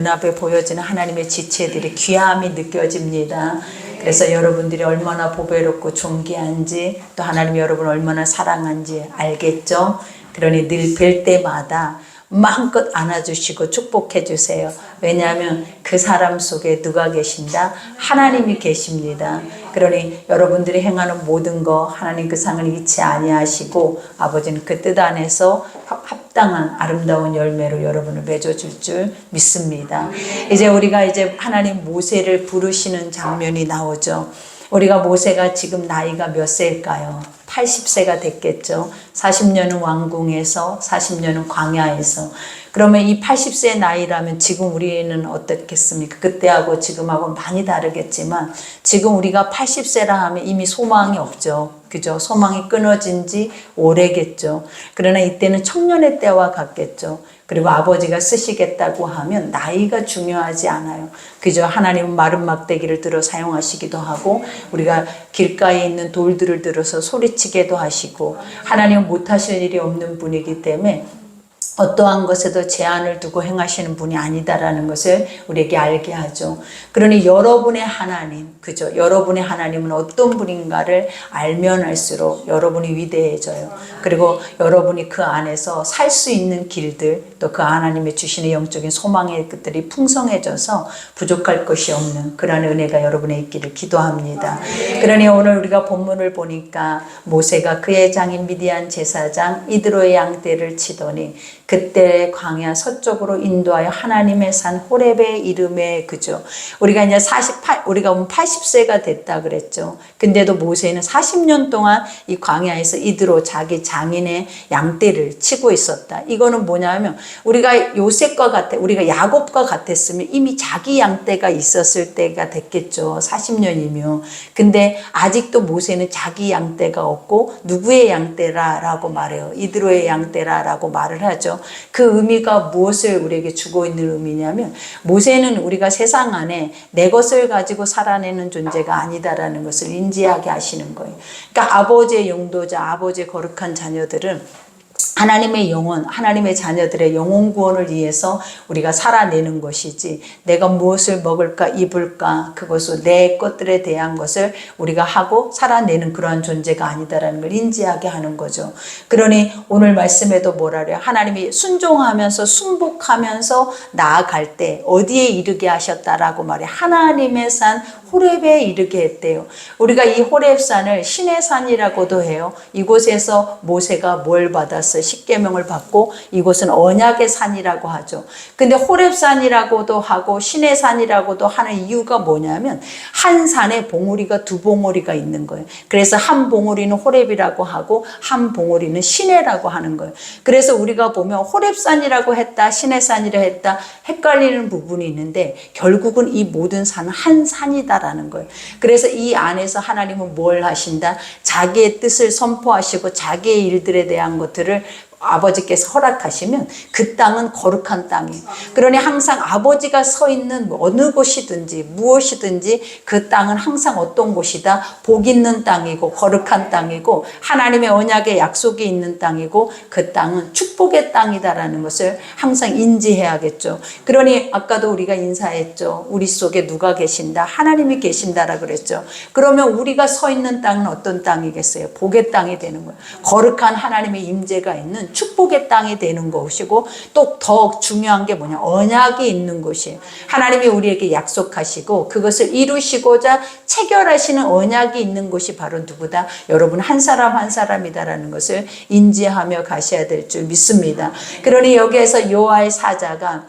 눈앞에 보여지는 하나님의 지체들이 귀함이 느껴집니다. 그래서 여러분들이 얼마나 보배롭고 존귀한지, 또 하나님이 여러분을 얼마나 사랑한지 알겠죠? 그러니 늘 뵐 때마다 마음껏 안아주시고 축복해 주세요. 왜냐하면 그 사람 속에 누가 계신다? 하나님이 계십니다. 그러니 여러분들이 행하는 모든 거 하나님 그 상을 잊지 아니하시고 아버지는 그 뜻 안에서 합당한 아름다운 열매로 여러분을 맺어줄 줄 믿습니다. 이제 우리가 하나님 모세를 부르시는 장면이 나오죠. 우리가 모세가 지금 나이가 몇 세일까요? 80세가 됐겠죠. 40년은 왕궁에서 40년은 광야에서. 그러면 이 80세 나이라면 지금 우리는 어떻겠습니까? 그때하고 지금하고 많이 다르겠지만 지금 우리가 80세라 하면 이미 소망이 없죠. 그죠? 소망이 끊어진 지 오래겠죠. 그러나 이때는 청년의 때와 같겠죠. 그리고 아버지가 쓰시겠다고 하면 나이가 중요하지 않아요. 그죠? 하나님은 마른 막대기를 들어 사용하시기도 하고 우리가 길가에 있는 돌들을 들어서 소리치게도 하시고 하나님은 못하실 일이 없는 분이기 때문에 어떠한 것에도 제한을 두고 행하시는 분이 아니다라는 것을 우리에게 알게 하죠. 그러니 여러분의 하나님, 그죠? 여러분의 하나님은 어떤 분인가를 알면 알수록 여러분이 위대해져요. 그리고 여러분이 그 안에서 살 수 있는 길들, 또 그 하나님의 주시는 영적인 소망의 것들이 풍성해져서 부족할 것이 없는 그런 은혜가 여러분에 있기를 기도합니다. 그러니 오늘 우리가 본문을 보니까 모세가 그의 장인 미디안 제사장 이드로의 양떼를 치더니 그때 광야 서쪽으로 인도하여 하나님의 산 호렙에 이름에 그죠. 우리가 이제 우리가 80세가 됐다 그랬죠. 근데도 모세는 40년 동안 이 광야에서 이드로 자기 장인의 양떼를 치고 있었다. 이거는 뭐냐면 우리가 요셉과 우리가 야곱과 같았으면 이미 자기 양떼가 있었을 때가 됐겠죠. 40년이면. 근데 아직도 모세는 자기 양떼가 없고 누구의 양떼라라고 말해요. 이드로의 양떼라라고 말을 하죠. 그 의미가 무엇을 우리에게 주고 있는 의미냐면 모세는 우리가 세상 안에 내 것을 가지고 살아내는 존재가 아니다라는 것을 인지하게 하시는 거예요. 그러니까 아버지의 용도자, 아버지의 거룩한 자녀들은 하나님의 영혼, 하나님의 자녀들의 영혼 구원을 위해서 우리가 살아내는 것이지 내가 무엇을 먹을까 입을까 그것을 내 것들에 대한 것을 우리가 하고 살아내는 그러한 존재가 아니다라는 걸 인지하게 하는 거죠. 그러니 오늘 말씀에도 뭐라 그래요? 하나님이 순종하면서 순복하면서 나아갈 때 어디에 이르게 하셨다라고 말해요. 하나님의 산 호렙에 이르게 했대요. 우리가 이 호렙산을 신의 산이라고도 해요. 이곳에서 모세가 뭘 받았어요? 십계명을 받고 이곳은 언약의 산이라고 하죠. 근데 호렙산이라고도 하고 신의 산이라고도 하는 이유가 뭐냐면 한 산에 봉우리가 두 봉우리가 있는 거예요. 그래서 한 봉우리는 호렙이라고 하고 한 봉우리는 신의라고 하는 거예요. 그래서 우리가 보면 호렙산이라고 했다 신의 산이라 했다 헷갈리는 부분이 있는데 결국은 이 모든 산은 한 산이다라는 거예요. 그래서 이 안에서 하나님은 뭘 하신다? 자기의 뜻을 선포하시고 자기의 일들에 대한 것들을 아버지께서 허락하시면 그 땅은 거룩한 땅이에요. 그러니 항상 아버지가 서 있는 어느 곳이든지 무엇이든지 그 땅은 항상 어떤 곳이다? 복 있는 땅이고 거룩한 땅이고 하나님의 언약의 약속이 있는 땅이고 그 땅은 축복의 땅이다라는 것을 항상 인지해야겠죠. 그러니 아까도 우리가 인사했죠. 우리 속에 누가 계신다? 하나님이 계신다라 그랬죠. 그러면 우리가 서 있는 땅은 어떤 땅이겠어요? 복의 땅이 되는 거예요. 거룩한 하나님의 임재가 있는 축복의 땅이 되는 것이고 또 더 중요한 게 뭐냐? 언약이 있는 곳이에요. 하나님이 우리에게 약속하시고 그것을 이루시고자 체결하시는 언약이 있는 곳이 바로 누구다? 여러분 한 사람 한 사람이다라는 것을 인지하며 가셔야 될 줄 믿습니다. 그러니 여기에서 여호와의 사자가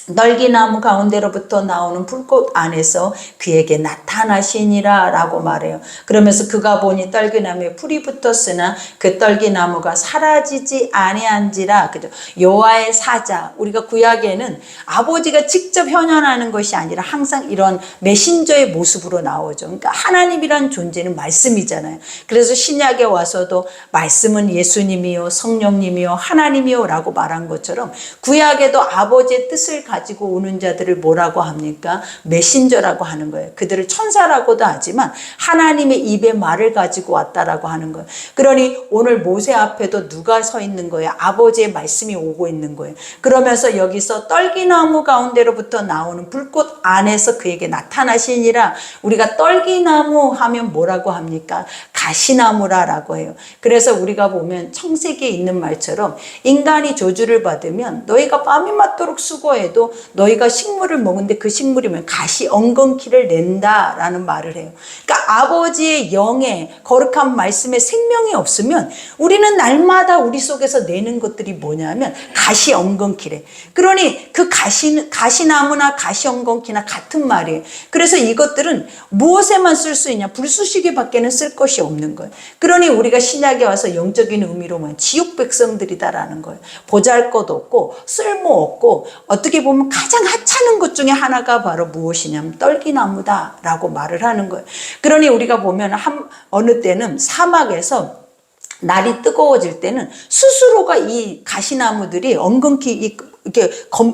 널기나무 가운데로부터 나오는 불꽃 안에서 그에게 나타나시니라 라고 말해요. 그러면서 그가 보니 떨기나무에 풀이 붙었으나 그 떨기나무가 사라지지 아니한지라. 그죠? 여호와의 사자, 우리가 구약에는 아버지가 직접 현현하는 것이 아니라 항상 이런 메신저의 모습으로 나오죠. 그러니까 하나님이란 존재는 말씀이잖아요. 그래서 신약에 와서도 말씀은 예수님이요 성령님이요 하나님이요 라고 말한 것처럼 구약에도 아버지의 뜻을 가지고 오는 자들을 뭐라고 합니까? 메신저라고 하는 거예요. 그들을 천사라고도 하지만 하나님의 입에 말을 가지고 왔다라고 하는 거예요. 그러니 오늘 모세 앞에도 누가 서 있는 거예요? 아버지의 말씀이 오고 있는 거예요. 그러면서 여기서 떨기나무 가운데로부터 나오는 불꽃 안에서 그에게 나타나시니라. 우리가 떨기나무 하면 뭐라고 합니까? 가시나무라라고 해요. 그래서 우리가 보면 청세기에 있는 말처럼 인간이 저주를 받으면 너희가 땀이 맞도록 수고해도 너희가 식물을 먹는데 그 식물이면 가시 엉겅퀴를 낸다라는 말을 해요. 그러니까 아버지의 영의 거룩한 말씀에 생명이 없으면 우리는 날마다 우리 속에서 내는 것들이 뭐냐면 가시 엉겅퀴래. 그러니 그 가시나무나 가시 엉겅퀴나 같은 말이에요. 그래서 이것들은 무엇에만 쓸 수 있냐? 불쑤시개 밖에는 쓸 것이 없는 거예요. 그러니 우리가 신약에 와서 영적인 의미로 뭐냐? 지옥 백성들이다라는 거예요. 보잘것 없고 쓸모없고 어떻게 보면 가장 하찮은 것 중에 하나가 바로 무엇이냐면 떨기나무다라고 말을 하는 거예요. 그러니 우리가 보면 어느 때는 사막에서 날이 뜨거워질 때는 스스로가 이 가시나무들이 엉겅퀴 이렇게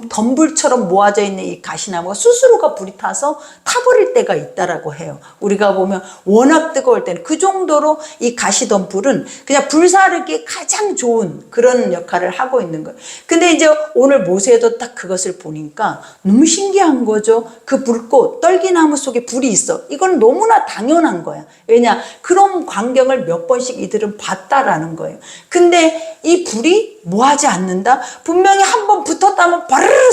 덤불처럼 모아져 있는 이 가시나무가 스스로가 불이 타서 타버릴 때가 있다라고 해요. 우리가 보면 워낙 뜨거울 때는 그 정도로 이 가시덤불은 그냥 불사르기 가장 좋은 그런 역할을 하고 있는 거예요. 근데 이제 오늘 모세도 딱 그것을 보니까 너무 신기한 거죠. 그 불꽃, 떨기나무 속에 불이 있어. 이건 너무나 당연한 거야. 왜냐? 그런 광경을 몇 번씩 이들은 봤다라는 거예요. 근데 이 불이 뭐 하지 않는다? 분명히 한번 붙었다면 바르르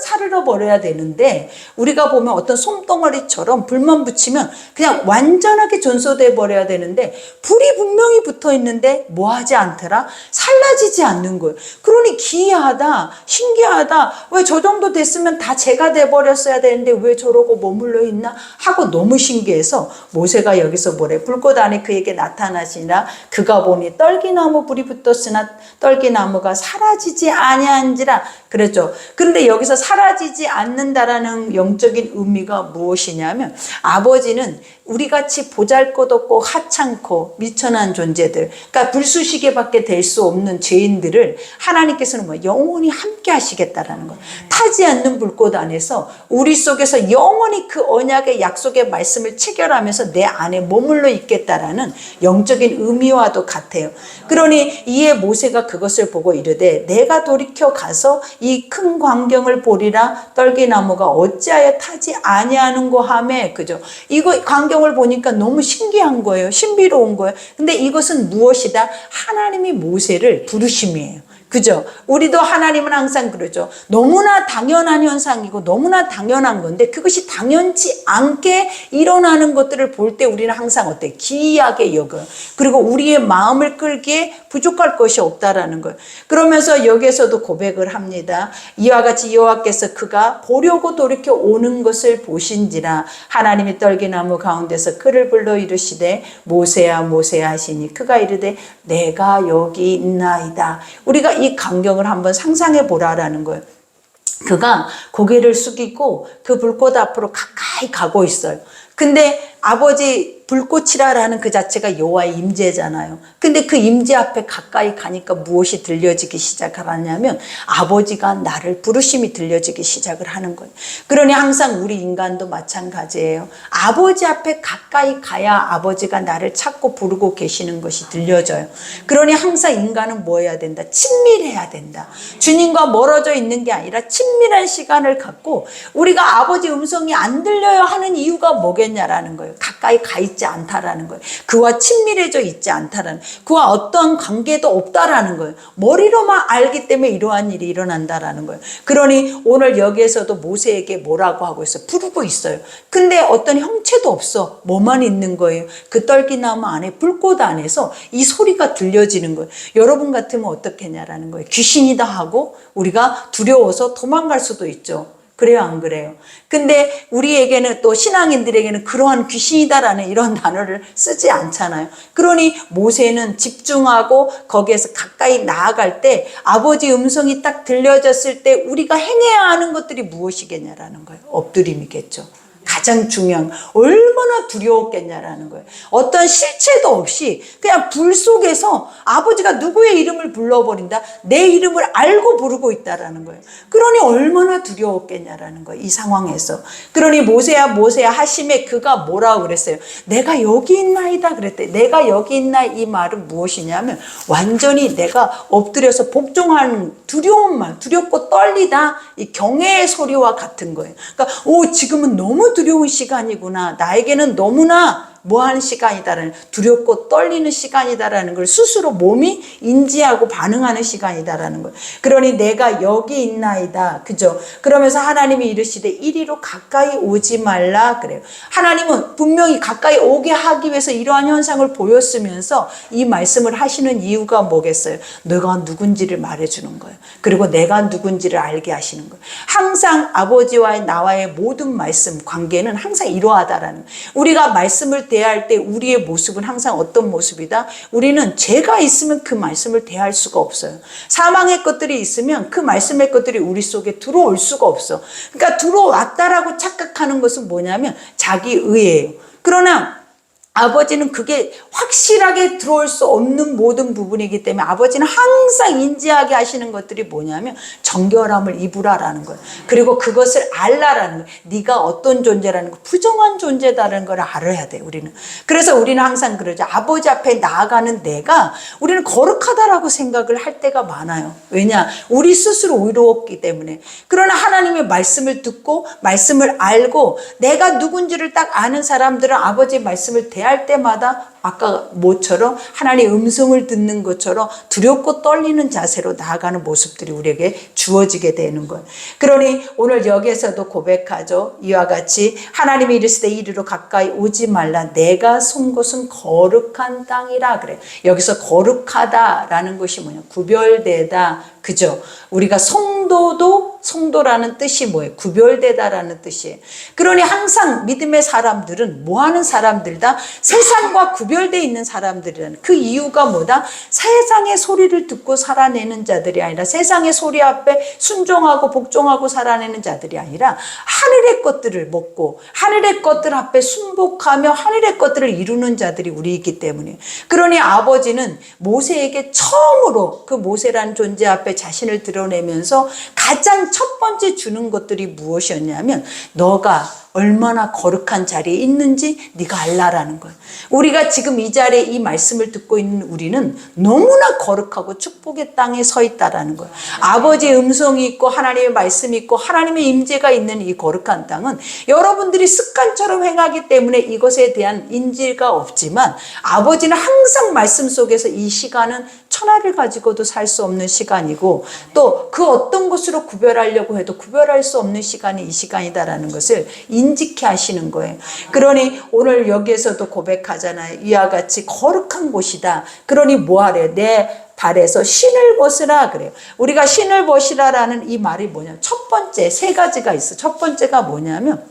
사르르 버려야 되는데 우리가 보면 어떤 솜덩어리처럼 불만 붙이면 그냥 완전하게 전소돼 버려야 되는데 불이 분명히 붙어 있는데 뭐 하지 않더라? 살라지지 않는 거예요. 그러니 기이하다, 신기하다. 왜 저 정도 됐으면 다 재가 돼 버렸어야 되는데 왜 저러고 머물러 있나? 하고 너무 신기해서 모세가 여기서 뭐래? 불꽃 안에 그에게 나타나시니라. 그가 보니 떨기나무 불이 붙었으나 떨기나무가 사라지지 아니한지라 그랬죠. 그런데 여기서 사라지지 않는다라는 영적인 의미가 무엇이냐면 아버지는 우리같이 보잘것없고 하찮고 미천한 존재들, 그러니까 불쑤시개밖에 될 수 없는 죄인들을 하나님께서는 뭐 영원히 함께 하시겠다라는 거예요. 타지 않는 불꽃 안에서 우리 속에서 영원히 그 언약의 약속의 말씀을 체결하면서 내 안에 머물러 있겠다라는 영적인 의미와도 같아요. 그러니 이에 모세가 그것을 보고 이르되 내가 돌이켜 가서 이 큰 광경을 보리라. 떨기나무가 어찌하여 타지 아니하는고 하매, 그죠? 이거 광경을 보니까 너무 신기한 거예요. 신비로운 거예요. 근데 이것은 무엇이다? 하나님이 모세를 부르심이에요. 그죠? 우리도 하나님은 항상 그러죠. 너무나 당연한 현상이고 너무나 당연한 건데 그것이 당연치 않게 일어나는 것들을 볼 때 우리는 항상 어때? 기이하게 여겨요. 그리고 우리의 마음을 끌기에 부족할 것이 없다라는 거예요. 그러면서 여기에서도 고백을 합니다. 이와 같이 여호와께서 그가 보려고 돌이켜 오는 것을 보신지라. 하나님이 떨기나무 가운데서 그를 불러 이르시되 모세야 모세야 하시니 그가 이르되 내가 여기 있나이다. 우리가 이 광경을 한번 상상해 보라라는 거예요. 그가 고개를 숙이고 그 불꽃 앞으로 가까이 가고 있어요. 근데 아버지 불꽃이라는 그 자체가 여호와의 임재잖아요. 근데 그 임재 앞에 가까이 가니까 무엇이 들려지기 시작하냐면 아버지가 나를 부르심이 들려지기 시작을 하는 거예요. 그러니 항상 우리 인간도 마찬가지예요. 아버지 앞에 가까이 가야 아버지가 나를 찾고 부르고 계시는 것이 들려져요. 그러니 항상 인간은 뭐 해야 된다? 친밀해야 된다. 주님과 멀어져 있는 게 아니라 친밀한 시간을 갖고 우리가 아버지 음성이 안 들려요 하는 이유가 뭐겠냐라는 거예요. 가까이 가 있지 않다라는 거예요. 그와 친밀해져 있지 않다라는, 그와 어떤 관계도 없다라는 거예요. 머리로만 알기 때문에 이러한 일이 일어난다라는 거예요. 그러니 오늘 여기에서도 모세에게 뭐라고 하고 있어요? 부르고 있어요. 근데 어떤 형체도 없어. 뭐만 있는 거예요? 그 떨기나무 안에, 불꽃 안에서 이 소리가 들려지는 거예요. 여러분 같으면 어떻겠냐라는 거예요. 귀신이다 하고 우리가 두려워서 도망갈 수도 있죠. 그래요, 안 그래요? 근데 우리에게는 또 신앙인들에게는 그러한 귀신이다라는 이런 단어를 쓰지 않잖아요. 그러니 모세는 집중하고 거기에서 가까이 나아갈 때 아버지 음성이 딱 들려졌을 때 우리가 행해야 하는 것들이 무엇이겠냐라는 거예요. 엎드림이겠죠. 가장 중요한 얼마나 두려웠겠냐라는 거예요. 어떤 실체도 없이 그냥 불 속에서 아버지가 누구의 이름을 불러버린다. 내 이름을 알고 부르고 있다라는 거예요. 그러니 얼마나 두려웠겠냐라는 거예요. 이 상황에서. 그러니 모세야 모세야 하심에 그가 뭐라고 그랬어요? 내가 여기 있나이다 그랬대. 내가 여기 있나 이 말은 무엇이냐면 완전히 내가 엎드려서 복종하는 두려운 말, 두렵고 떨리다 이 경외의 소리와 같은 거예요. 그러니까 지금은 너무 두려운 시간이구나. 나에게는 너무나 뭐하는 시간이다라는 두렵고 떨리는 시간이다라는 걸 스스로 몸이 인지하고 반응하는 시간이다라는 거예요. 그러니 내가 여기 있나이다. 그죠? 그러면서 하나님이 이르시되 이리로 가까이 오지 말라 그래요. 하나님은 분명히 가까이 오게 하기 위해서 이러한 현상을 보였으면서 이 말씀을 하시는 이유가 뭐겠어요? 너가 누군지를 말해주는 거예요. 그리고 내가 누군지를 알게 하시는 거예요. 항상 아버지와의 나와의 모든 말씀 관계는 항상 이러하다라는 거예요. 우리가 말씀을 대할 때 우리의 모습은 항상 어떤 모습이다? 우리는 죄가 있으면 그 말씀을 대할 수가 없어요. 사망의 것들이 있으면 그 말씀의 것들이 우리 속에 들어올 수가 없어. 그러니까 들어왔다라고 착각하는 것은 뭐냐면 자기 의예요. 그러나 아버지는 그게 확실하게 들어올 수 없는 모든 부분이기 때문에 아버지는 항상 인지하게 하시는 것들이 뭐냐면 정결함을 입으라라는 거예요. 그리고 그것을 알라라는 거예요. 네가 어떤 존재라는 거, 부정한 존재다라는 걸 알아야 돼요. 우리는. 그래서 우리는 항상 그러죠. 아버지 앞에 나아가는 내가 우리는 거룩하다라고 생각을 할 때가 많아요. 왜냐? 우리 스스로 의로웠기 때문에. 그러나 하나님의 말씀을 듣고 말씀을 알고 내가 누군지를 딱 아는 사람들은 아버지의 말씀을 대할 때마다 아까 뭐처럼 하나님의 음성을 듣는 것처럼 두렵고 떨리는 자세로 나아가는 모습들이 우리에게 주어지게 되는 거예요. 그러니 오늘 여기에서도 고백하죠. 이와 같이 하나님이 이르시되 이리로 가까이 오지 말라. 내가 선 곳은 거룩한 땅이라 그래. 여기서 거룩하다라는 것이 뭐냐? 구별되다. 그죠? 우리가 성도라는 뜻이 뭐예요? 구별되다라는 뜻이에요. 그러니 항상 믿음의 사람들은 뭐 하는 사람들다? 세상과 구별되어 있는 사람들이라는 그 이유가 뭐다? 세상의 소리를 듣고 살아내는 자들이 아니라 세상의 소리 앞에 순종하고 복종하고 살아내는 자들이 아니라 하늘의 것들을 먹고 하늘의 것들 앞에 순복하며 하늘의 것들을 이루는 자들이 우리이기 때문에. 그러니 아버지는 모세에게 처음으로 그 모세라는 존재 앞에 자신을 드러내면서 가장 첫 번째 주는 것들이 무엇이었냐면 너가 얼마나 거룩한 자리에 있는지 네가 알라라는 거예요. 우리가 지금 이 자리에 이 말씀을 듣고 있는 우리는 너무나 거룩하고 축복의 땅에 서 있다라는 거예요. 아버지의 음성이 있고 하나님의 말씀이 있고 하나님의 임재가 있는 이 거룩한 땅은 여러분들이 습관처럼 행하기 때문에 이것에 대한 인지가 없지만 아버지는 항상 말씀 속에서 이 시간은 천하를 가지고도 살 수 없는 시간이고 또 그 어떤 것으로 구별하려고 해도 구별할 수 없는 시간이 이 시간이다라는 것을 인지케 하시는 거예요. 그러니 오늘 여기에서도 고백하잖아요. 이와 같이 거룩한 곳이다. 그러니 뭐하래? 내 발에서 신을 벗으라 그래요. 우리가 신을 벗으라라는 이 말이 뭐냐면 첫 번째 세 가지가 있어. 첫 번째가 뭐냐면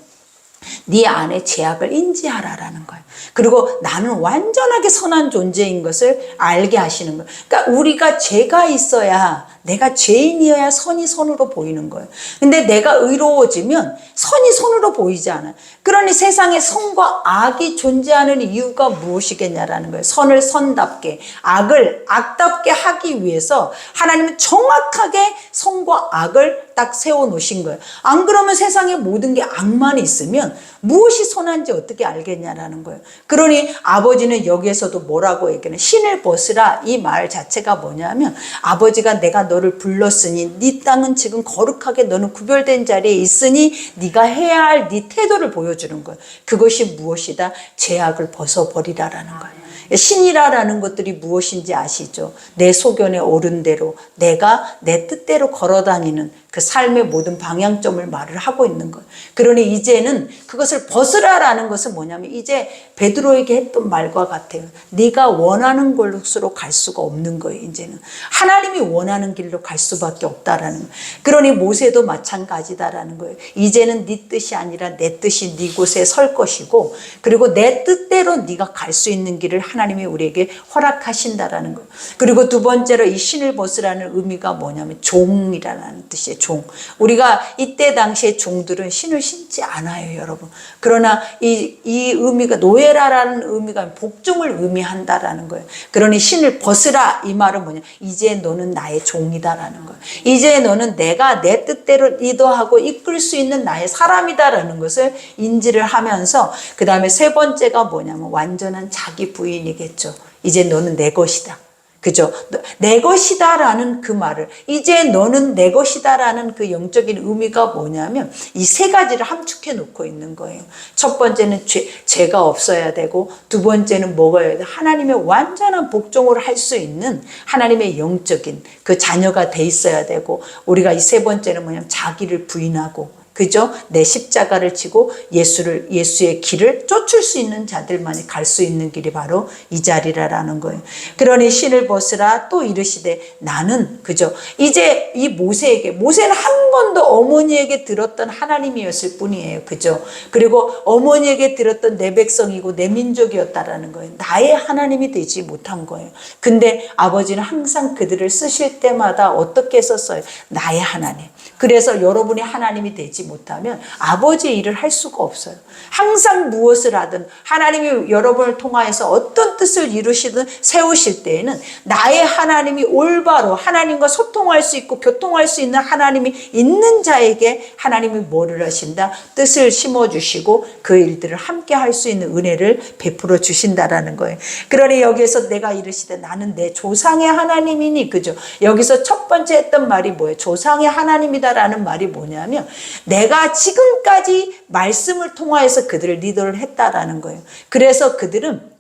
네 안에 죄악을 인지하라라는 거예요. 그리고 나는 완전하게 선한 존재인 것을 알게 하시는 거예요. 그러니까 우리가 죄가 있어야 내가 죄인이어야 선이 선으로 보이는 거예요. 근데 내가 의로워지면 선이 선으로 보이지 않아요. 그러니 세상에 선과 악이 존재하는 이유가 무엇이겠냐라는 거예요. 선을 선답게, 악을 악답게 하기 위해서 하나님은 정확하게 선과 악을 딱 세워놓으신 거예요. 안 그러면 세상에 모든 게 악만 있으면 무엇이 선한지 어떻게 알겠냐라는 거예요. 그러니 아버지는 여기에서도 뭐라고 얘기하냐. 신을 벗으라 이 말 자체가 뭐냐면 아버지가 내가 너를 불렀으니 네 땅은 지금 거룩하게 너는 구별된 자리에 있으니 네가 해야 할 네 태도를 보여주는 거예요. 그것이 무엇이다? 죄악을 벗어버리라라는 거예요. 신이라는 것들이 무엇인지 아시죠? 내 소견에 옳은 대로 내가 내 뜻대로 걸어다니는 그 삶의 모든 방향점을 말을 하고 있는 거예요. 그러니 이제는 그것을 벗으라라는 것은 뭐냐면 이제 베드로에게 했던 말과 같아요. 네가 원하는 곳으로 갈 수가 없는 거예요. 이제는 하나님이 원하는 길로 갈 수밖에 없다라는 거예요. 그러니 모세도 마찬가지다라는 거예요. 이제는 네 뜻이 아니라 내 뜻이 네 곳에 설 것이고 그리고 내 뜻대로 네가 갈 수 있는 길을 하나님이 우리에게 허락하신다라는 거예요. 그리고 두 번째로 이 신을 벗으라는 의미가 뭐냐면 종이라는 뜻이에요. 종. 우리가 이때 당시의 종들은 신을 신지 않아요, 여러분. 그러나 이 의미가 노예라라는 의미가 복종을 의미한다라는 거예요. 그러니 신을 벗으라 이 말은 뭐냐? 이제 너는 나의 종이다라는 거예요. 이제 너는 내가 내 뜻대로 리더하고 이끌 수 있는 나의 사람이다라는 것을 인지를 하면서 그 다음에 세 번째가 뭐냐면 완전한 자기 부인이겠죠. 이제 너는 내 것이다. 그죠? 내 것이다라는 그 말을, 이제 너는 내 것이다라는 그 영적인 의미가 뭐냐면 이 세 가지를 함축해 놓고 있는 거예요. 첫 번째는 죄가 없어야 되고, 두 번째는 먹어야 돼. 하나님의 완전한 복종을 할 수 있는 하나님의 영적인 그 자녀가 돼 있어야 되고, 우리가 이 세 번째는 뭐냐면 자기를 부인하고, 그죠? 내 십자가를 지고 예수의 길을 쫓을 수 있는 자들만이 갈 수 있는 길이 바로 이 자리라는 거예요. 그러니 신을 벗으라 또 이르시되 나는, 그죠? 이제 이 모세는 한 번도 어머니에게 들었던 하나님이었을 뿐이에요. 그죠? 그리고 어머니에게 들었던 내 백성이고 내 민족이었다라는 거예요. 나의 하나님이 되지 못한 거예요. 근데 아버지는 항상 그들을 쓰실 때마다 어떻게 썼어요? 나의 하나님. 그래서 여러분이 하나님이 되지 못하면 아버지의 일을 할 수가 없어요. 항상 무엇을 하든 하나님이 여러분을 통하여서 어떤 뜻을 이루시든 세우실 때에는 나의 하나님이 올바로 하나님과 소통할 수 있고 교통할 수 있는 하나님이 있는 자에게 하나님이 뭐를 하신다? 뜻을 심어주시고 그 일들을 함께 할 수 있는 은혜를 베풀어 주신다라는 거예요. 그러니 여기에서 내가 이르시되 나는 내 조상의 하나님이니, 그죠? 여기서 첫 번째 했던 말이 뭐예요? 조상의 하나님이다라는 말이 뭐냐면 내가 지금까지 말씀을 통하여서 그들을 리더를 했다라는 거예요. 그래서 그들은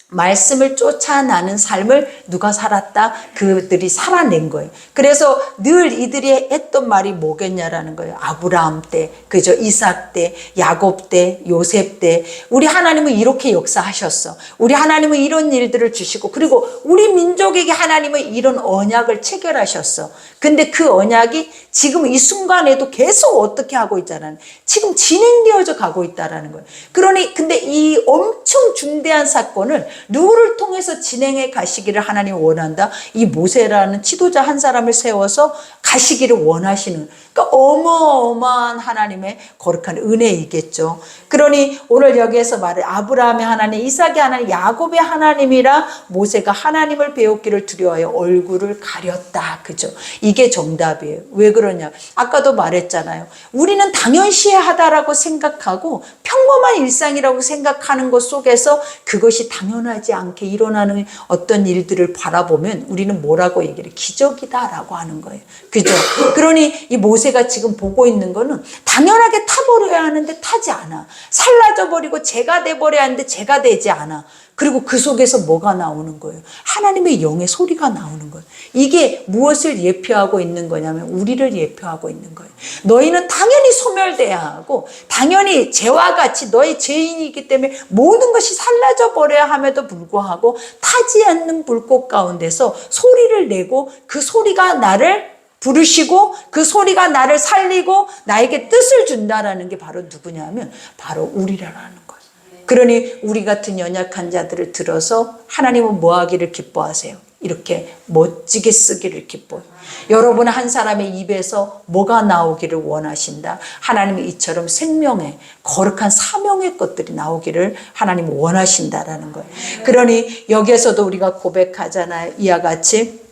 말씀을 쫓아나는 삶을 누가 살았다? 그들이 살아낸 거예요. 그래서 늘 이들이 했던 말이 뭐겠냐라는 거예요. 아브라함 때, 그죠? 이삭 때, 야곱 때, 요셉 때 우리 하나님은 이렇게 역사하셨어. 우리 하나님은 이런 일들을 주시고, 그리고 우리 민족에게 하나님은 이런 언약을 체결하셨어. 근데 그 언약이 지금 이 순간에도 계속 어떻게 하고 있잖아요. 지금 진행되어져 가고 있다라는 거예요. 그러니 근데 이 엄청 중대한 사건을 누구를 통해서 진행해 가시기를 하나님 원한다? 이 모세라는 지도자 한 사람을 세워서 가시기를 원하시는, 그러니까 어마어마한 하나님의 거룩한 은혜이겠죠. 그러니 오늘 여기에서 말해 아브라함의 하나님, 이삭의 하나님, 야곱의 하나님이라 모세가 하나님을 배웠기를 두려워하여 얼굴을 가렸다. 그죠? 이게 정답이에요. 왜 그러냐? 아까도 말했잖아요. 우리는 당연시하다라고 생각하고 평범한 일상이라고 생각하는 것 속에서 그것이 당연하지 않게 일어나는 어떤 일들을 바라보면 우리는 뭐라고 얘기를 해요? 기적이다라고 하는 거예요. 그죠? 그러니 이 모세가 지금 보고 있는 거는 당연하게 타버려야 하는데 타지 않아. 살라져 버리고 죄가 돼버려야 하는데 죄가 되지 않아. 그리고 그 속에서 뭐가 나오는 거예요? 하나님의 영의 소리가 나오는 거예요. 이게 무엇을 예표하고 있는 거냐면 우리를 예표하고 있는 거예요. 너희는 당연히 소멸돼야 하고 당연히 죄와 같이 너의 죄인이기 때문에 모든 것이 살라져 버려야 함에도 불구하고 타지 않는 불꽃 가운데서 소리를 내고 그 소리가 나를 부르시고 그 소리가 나를 살리고 나에게 뜻을 준다라는 게 바로 누구냐면 바로 우리라는 거예요. 그러니 우리 같은 연약한 자들을 들어서 하나님은 뭐 하기를 기뻐하세요? 이렇게 멋지게 쓰기를 기뻐요. 여러분 한 사람의 입에서 뭐가 나오기를 원하신다? 하나님이 이처럼 생명의 거룩한 사명의 것들이 나오기를 하나님은 원하신다라는 거예요. 그러니 여기에서도 우리가 고백하잖아요. 이와 같이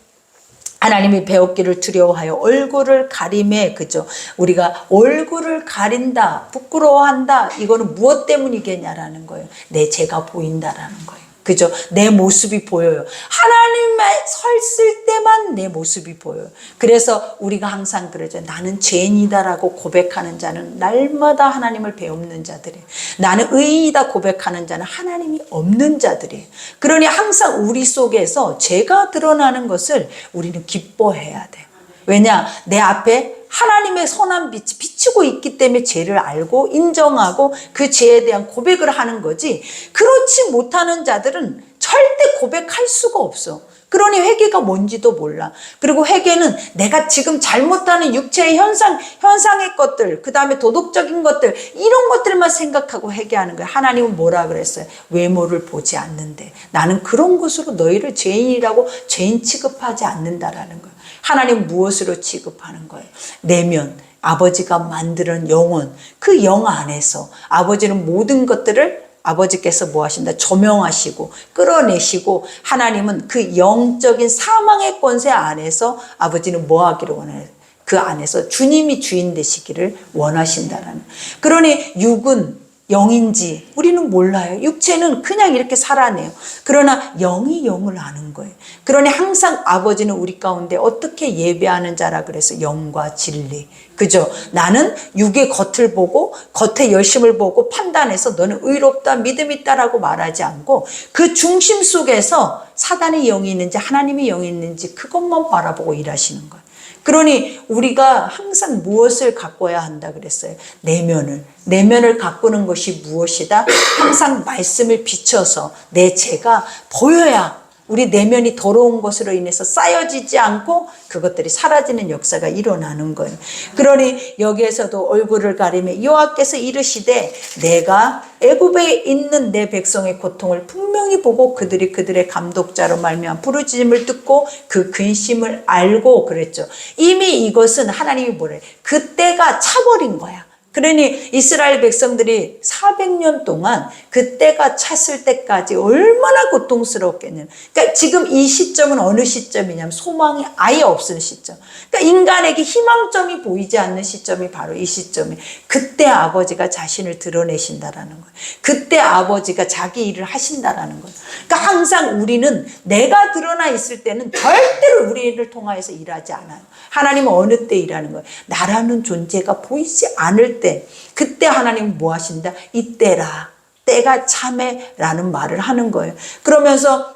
하나님이 배웠기를 두려워하여 얼굴을 가림에, 그죠? 우리가 얼굴을 가린다, 부끄러워한다, 이거는 무엇 때문이겠냐라는 거예요. 내 죄가 보인다라는 거예요. 그죠? 내 모습이 보여요. 하나님만 설 때만 내 모습이 보여요. 그래서 우리가 항상 그러죠. 나는 죄인이다라고 고백하는 자는 날마다 하나님을 배우는 자들이에요. 나는 의인이다 고백하는 자는 하나님이 없는 자들이에요. 그러니 항상 우리 속에서 죄가 드러나는 것을 우리는 기뻐해야 돼요. 왜냐? 내 앞에 하나님의 선한 빛이 비치고 있기 때문에 죄를 알고 인정하고 그 죄에 대한 고백을 하는 거지, 그렇지 못하는 자들은 절대 고백할 수가 없어. 그러니 회개가 뭔지도 몰라. 그리고 회개는 내가 지금 잘못하는 육체의 현상의 것들, 그 다음에 도덕적인 것들, 이런 것들만 생각하고 회개하는 거예요. 하나님은 뭐라 그랬어요? 외모를 보지 않는데 나는 그런 것으로 너희를 죄인이라고 죄인 취급하지 않는다라는 거예요. 하나님 무엇으로 취급하는 거예요? 내면, 아버지가 만드는 영혼, 그 영 안에서 아버지는 모든 것들을 아버지께서 뭐 하신다? 조명하시고 끌어내시고, 하나님은 그 영적인 사망의 권세 안에서 아버지는 뭐 하기를 원해요? 그 안에서 주님이 주인 되시기를 원하신다라는. 그러니 육은 영인지 우리는 몰라요. 육체는 그냥 이렇게 살아내요. 그러나 영이 영을 아는 거예요. 그러니 항상 아버지는 우리 가운데 어떻게 예배하는 자라 그래서 영과 진리. 그죠? 나는 육의 겉을 보고 겉의 열심을 보고 판단해서 너는 의롭다 믿음 있다라고 말하지 않고 그 중심 속에서 사단의 영이 있는지 하나님의 영이 있는지 그것만 바라보고 일하시는 거예요. 그러니 우리가 항상 무엇을 가꿔야 한다 그랬어요? 내면을 가꾸는 것이 무엇이다? 항상 말씀을 비춰서 내 죄가 보여야 우리 내면이 더러운 것으로 인해서 쌓여지지 않고 그것들이 사라지는 역사가 일어나는 거예요. 그러니 여기에서도 얼굴을 가리며 여호와께서 이르시되 내가 애굽에 있는 내 백성의 고통을 분명히 보고 그들의 감독자로 말미암아 부르짖음을 듣고 그 근심을 알고 그랬죠. 이미 이것은 하나님이 뭐래? 그때가 차버린 거야. 그러니 이스라엘 백성들이 400년 동안 그때가 찼을 때까지 얼마나 고통스러웠겠냐면, 그러니까 지금 이 시점은 어느 시점이냐면 소망이 아예 없는 시점. 그러니까 인간에게 희망점이 보이지 않는 시점이 바로 이 시점이. 그때 아버지가 자신을 드러내신다라는 거예요. 그때 아버지가 자기 일을 하신다라는 거예요. 그러니까 항상 우리는 내가 드러나 있을 때는 절대로 우리를 통하여서 일하지 않아요. 하나님은 어느 때 일하는 거예요? 나라는 존재가 보이지 않을 때, 그때 하나님은 뭐 하신다? 이때라, 때가 참해라는 말을 하는 거예요. 그러면서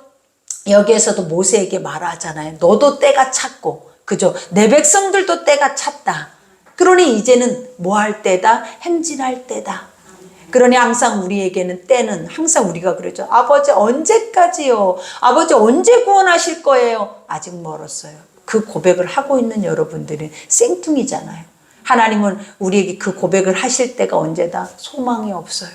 여기에서도 모세에게 말하잖아요. 너도 때가 찼고, 그죠? 내 백성들도 때가 찼다. 그러니 이제는 뭐 할 때다? 행진할 때다. 그러니 항상 우리에게는 때는 항상 우리가 그러죠. 아버지 언제까지요? 아버지 언제 구원하실 거예요? 아직 멀었어요. 그 고백을 하고 있는 여러분들은 생뚱이잖아요. 하나님은 우리에게 그 고백을 하실 때가 언제다? 소망이 없어요.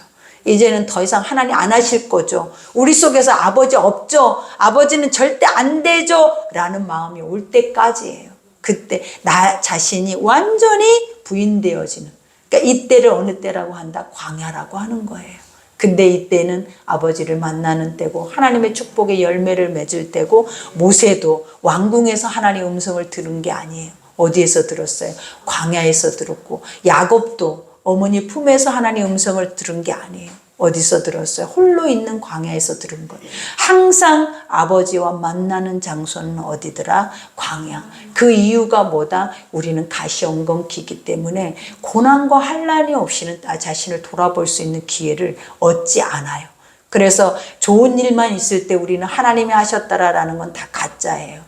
이제는 더 이상 하나님 안 하실 거죠. 우리 속에서 아버지 없죠. 아버지는 절대 안 되죠. 라는 마음이 올 때까지예요. 그때 나 자신이 완전히 부인되어지는. 그러니까 이때를 어느 때라고 한다? 광야라고 하는 거예요. 근데 이때는 아버지를 만나는 때고 하나님의 축복의 열매를 맺을 때고, 모세도 왕궁에서 하나님의 음성을 들은 게 아니에요. 어디에서 들었어요? 광야에서 들었고, 야곱도 어머니 품에서 하나님의 음성을 들은 게 아니에요. 어디서 들었어요? 홀로 있는 광야에서 들은 거예요. 항상 아버지와 만나는 장소는 어디더라? 광야. 그 이유가 뭐다? 우리는 가시엉겅퀴기 때문에 고난과 환난이 없이는 나 자신을 돌아볼 수 있는 기회를 얻지 않아요. 그래서 좋은 일만 있을 때 우리는 하나님이 하셨다라는 건 다 가짜예요.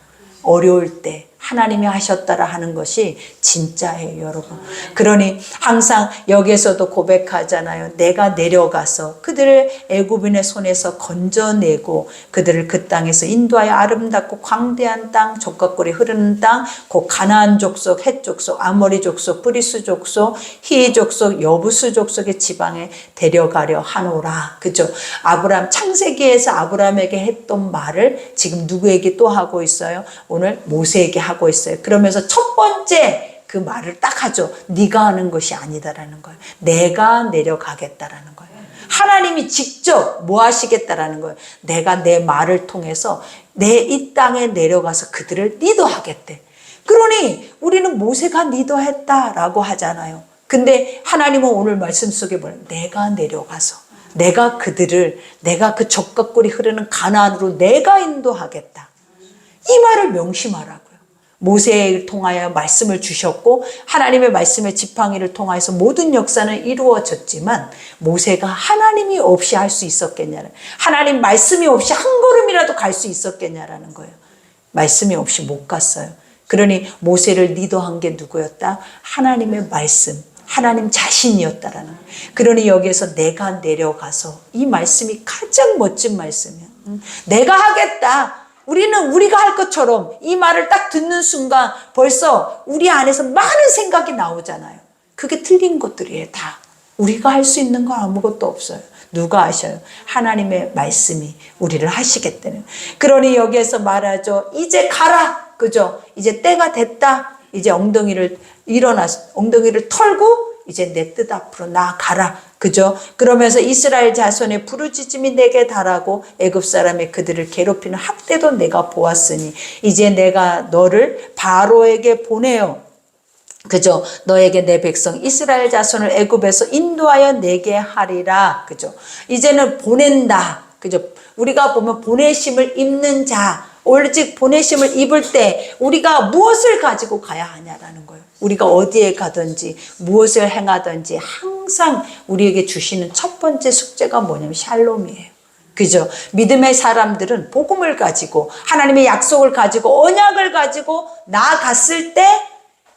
어려울 때 하나님이 하셨다라 하는 것이 진짜예요, 여러분. 그러니 항상 여기에서도 고백하잖아요. 내가 내려가서 그들을 애굽인의 손에서 건져내고 그들을 그 땅에서 인도하여 아름답고 광대한 땅, 족각골이 흐르는 땅, 곧 가나안 족속, 헷 족속, 아모리 족속, 브리스 족속, 히 족속, 여부스 족속의 지방에 데려가려 하노라. 그죠? 아브람, 창세기에서 아브람에게 했던 말을 지금 누구에게 또 하고 있어요? 오늘 모세에게 하고 있어요. 그러면서 첫 번째 그 말을 딱 하죠. 네가 하는 것이 아니다라는 거예요. 내가 내려가겠다라는 거예요. 하나님이 직접 뭐 하시겠다라는 거예요. 내가 내 말을 통해서 내 이 땅에 내려가서 그들을 리더하겠대. 그러니 우리는 모세가 리더했다라고 하잖아요. 근데 하나님은 오늘 말씀 속에 뭐예요? 내가 내려가서 내가 그들을, 내가 그 젖가꿀이 흐르는 가나안으로 내가 인도하겠다. 이 말을 명심하라고요. 모세를 통하여 말씀을 주셨고 하나님의 말씀의 지팡이를 통하여서 모든 역사는 이루어졌지만 모세가 하나님이 없이 할 수 있었겠냐는, 하나님 말씀이 없이 한 걸음이라도 갈 수 있었겠냐라는 거예요. 말씀이 없이 못 갔어요. 그러니 모세를 리더한 게 누구였다? 하나님의 말씀, 하나님 자신이었다라는 거예요. 그러니 여기에서 내가 내려가서, 이 말씀이 가장 멋진 말씀이야. 내가 하겠다. 우리는 우리가 할 것처럼 이 말을 딱 듣는 순간 벌써 우리 안에서 많은 생각이 나오잖아요. 그게 틀린 것들이에요. 다. 우리가 할 수 있는 건 아무것도 없어요. 누가 하셔요? 하나님의 말씀이 우리를 하시겠다는. 그러니 여기에서 말하죠. 이제 가라. 그죠? 이제 때가 됐다. 이제 엉덩이를 털고 이제 내 뜻 앞으로 나아가라. 그죠? 그러면서 이스라엘 자손의 부르짖음이 내게 달하고 애굽 사람의 그들을 괴롭히는 학대도 내가 보았으니 이제 내가 너를 바로에게 보내어 그죠? 너에게 내 백성 이스라엘 자손을 애굽에서 인도하여 내게 하리라. 그죠? 이제는 보낸다. 그죠? 우리가 보면 보내심을 입는 자, 오직 보내심을 입을 때 우리가 무엇을 가지고 가야 하냐라는 거예요. 우리가 어디에 가든지 무엇을 행하든지 항상 우리에게 주시는 첫 번째 숙제가 뭐냐면 샬롬이에요. 그죠? 믿음의 사람들은 복음을 가지고 하나님의 약속을 가지고 언약을 가지고 나아갔을 때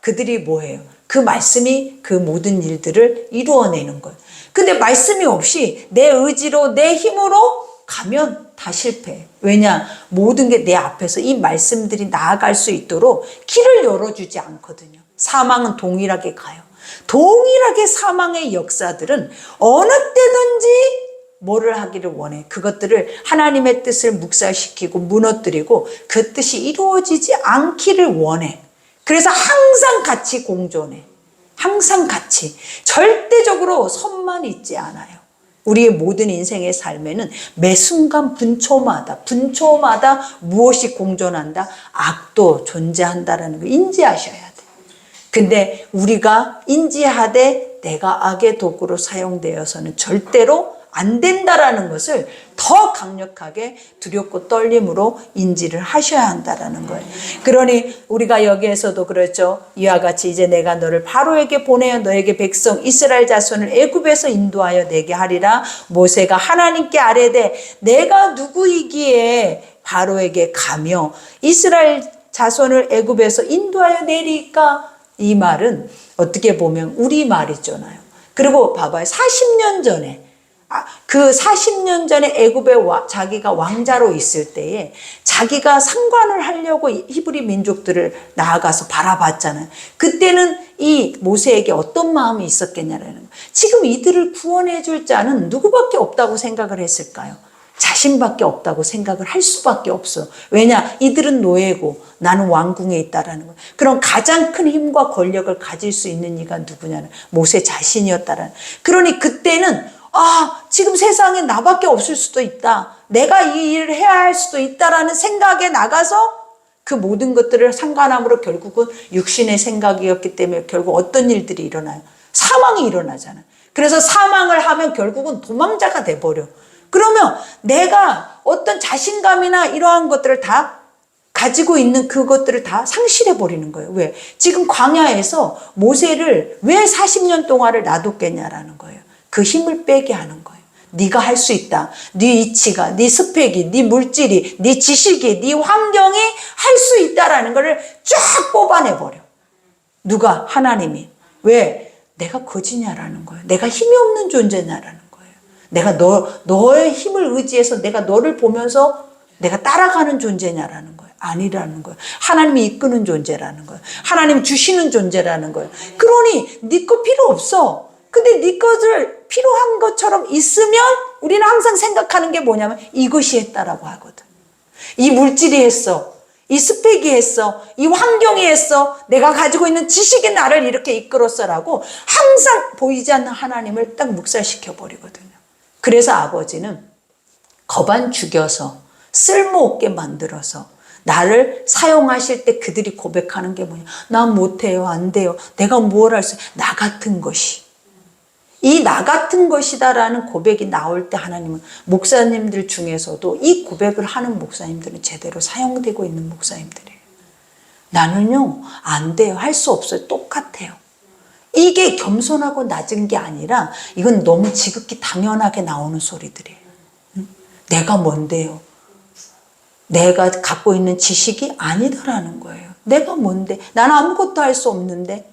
그들이 뭐예요? 그 말씀이 그 모든 일들을 이루어내는 거예요. 근데 말씀이 없이 내 의지로 내 힘으로 가면 다 실패해. 왜냐? 모든 게 내 앞에서 이 말씀들이 나아갈 수 있도록 길을 열어주지 않거든요. 사망은 동일하게 가요. 동일하게 사망의 역사들은 어느 때든지 뭐를 하기를 원해. 그것들을 하나님의 뜻을 묵살시키고 무너뜨리고 그 뜻이 이루어지지 않기를 원해. 그래서 항상 같이 공존해. 항상 같이. 절대적으로 선만 있지 않아요. 우리의 모든 인생의 삶에는 매 순간 분초마다 무엇이 공존한다? 악도 존재한다라는 걸 인지하셔야 돼요. 근데 우리가 인지하되 내가 악의 도구로 사용되어서는 절대로 안 된다라는 것을 더 강력하게 두렵고 떨림으로 인지를 하셔야 한다라는 거예요. 그러니 우리가 여기에서도 그렇죠. 이와 같이 이제 내가 너를 바로에게 보내어 너에게 백성 이스라엘 자손을 애굽에서 인도하여 내게 하리라. 모세가 하나님께 아뢰되 내가 누구이기에 바로에게 가며 이스라엘 자손을 애굽에서 인도하여 내리까? 이 말은 어떻게 보면 우리 말이잖아요. 그리고 봐봐요. 40년 전에 그 40년 전에 애굽에 자기가 왕자로 있을 때에 자기가 상관을 하려고 히브리 민족들을 나아가서 바라봤잖아요. 그때는 이 모세에게 어떤 마음이 있었겠냐라는 거예요. 지금 이들을 구원해 줄 자는 누구밖에 없다고 생각을 했을까요? 자신밖에 없다고 생각을 할 수밖에 없어. 왜냐? 이들은 노예고 나는 왕궁에 있다라는 거예요. 그럼 가장 큰 힘과 권력을 가질 수 있는 이가 누구냐는 모세 자신이었다라는. 그러니 그때는 지금 세상에 나밖에 없을 수도 있다. 내가 이 일을 해야 할 수도 있다라는 생각에 나가서 그 모든 것들을 상관함으로 결국은 육신의 생각이었기 때문에 결국 어떤 일들이 일어나요? 사망이 일어나잖아요. 그래서 사망을 하면 결국은 도망자가 돼버려. 그러면 내가 어떤 자신감이나 이러한 것들을 다 가지고 있는 그것들을 다 상실해버리는 거예요. 왜? 지금 광야에서 모세를 왜 40년 동안을 놔뒀겠냐라는 거예요. 그 힘을 빼게 하는 거예요. 네가 할 수 있다. 네 이치가, 네 스펙이, 네 물질이, 네 지식이, 네 환경이 할 수 있다라는 것을 쫙 뽑아내버려. 누가? 하나님이. 왜? 내가 거지냐라는 거예요. 내가 힘이 없는 존재냐라는 거예요. 내가 너의 힘을 의지해서 내가 너를 보면서 내가 따라가는 존재냐라는 거예요. 아니라는 거예요. 하나님이 이끄는 존재라는 거예요. 하나님 주시는 존재라는 거예요. 그러니 네 거 필요 없어. 근데 네 것을 필요한 것처럼 있으면 우리는 항상 생각하는 게 뭐냐면 이것이 했다라고 하거든. 이 물질이 했어. 이 스펙이 했어. 이 환경이 했어. 내가 가지고 있는 지식이 나를 이렇게 이끌었어라고 항상 보이지 않는 하나님을 딱 묵살시켜버리거든요. 그래서 아버지는 거반 죽여서 쓸모없게 만들어서 나를 사용하실 때 그들이 고백하는 게 뭐냐. 난 못해요. 안 돼요. 내가 뭘 할 수 있어요. 나 같은 것이. 이 나 같은 것이다라는 고백이 나올 때 하나님은 목사님들 중에서도 이 고백을 하는 목사님들은 제대로 사용되고 있는 목사님들이에요. 나는요 안 돼요. 할 수 없어요. 똑같아요. 이게 겸손하고 낮은 게 아니라 이건 너무 지극히 당연하게 나오는 소리들이에요. 내가 뭔데요? 내가 갖고 있는 지식이 아니다라는 거예요. 내가 뭔데? 나는 아무것도 할 수 없는데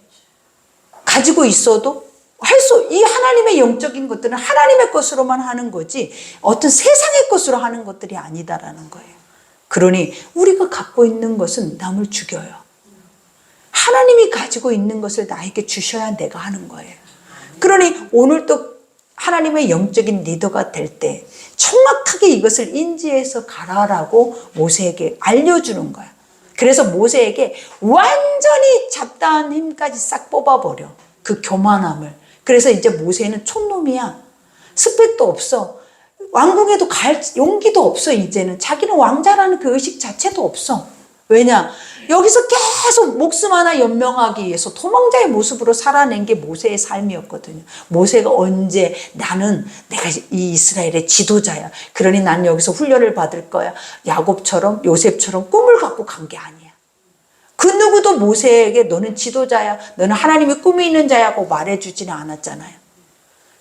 가지고 있어도 이 하나님의 영적인 것들은 하나님의 것으로만 하는 거지 어떤 세상의 것으로 하는 것들이 아니다라는 거예요. 그러니 우리가 갖고 있는 것은 남을 죽여요. 하나님이 가지고 있는 것을 나에게 주셔야 내가 하는 거예요. 그러니 오늘도 하나님의 영적인 리더가 될 때 정확하게 이것을 인지해서 가라라고 모세에게 알려주는 거야. 그래서 모세에게 완전히 잡다한 힘까지 싹 뽑아버려. 그 교만함을. 그래서 이제 모세는 촌놈이야. 스펙도 없어. 왕궁에도 갈 용기도 없어. 이제는 자기는 왕자라는 그 의식 자체도 없어. 왜냐? 여기서 계속 목숨 하나 연명하기 위해서 도망자의 모습으로 살아낸 게 모세의 삶이었거든요. 모세가 언제 내가 이 이스라엘의 지도자야. 그러니 난 여기서 훈련을 받을 거야. 야곱처럼 요셉처럼 꿈을 갖고 간 게 아니야. 그 누구도 모세에게 너는 지도자야. 너는 하나님의 꿈이 있는 자야고 말해주지는 않았잖아요.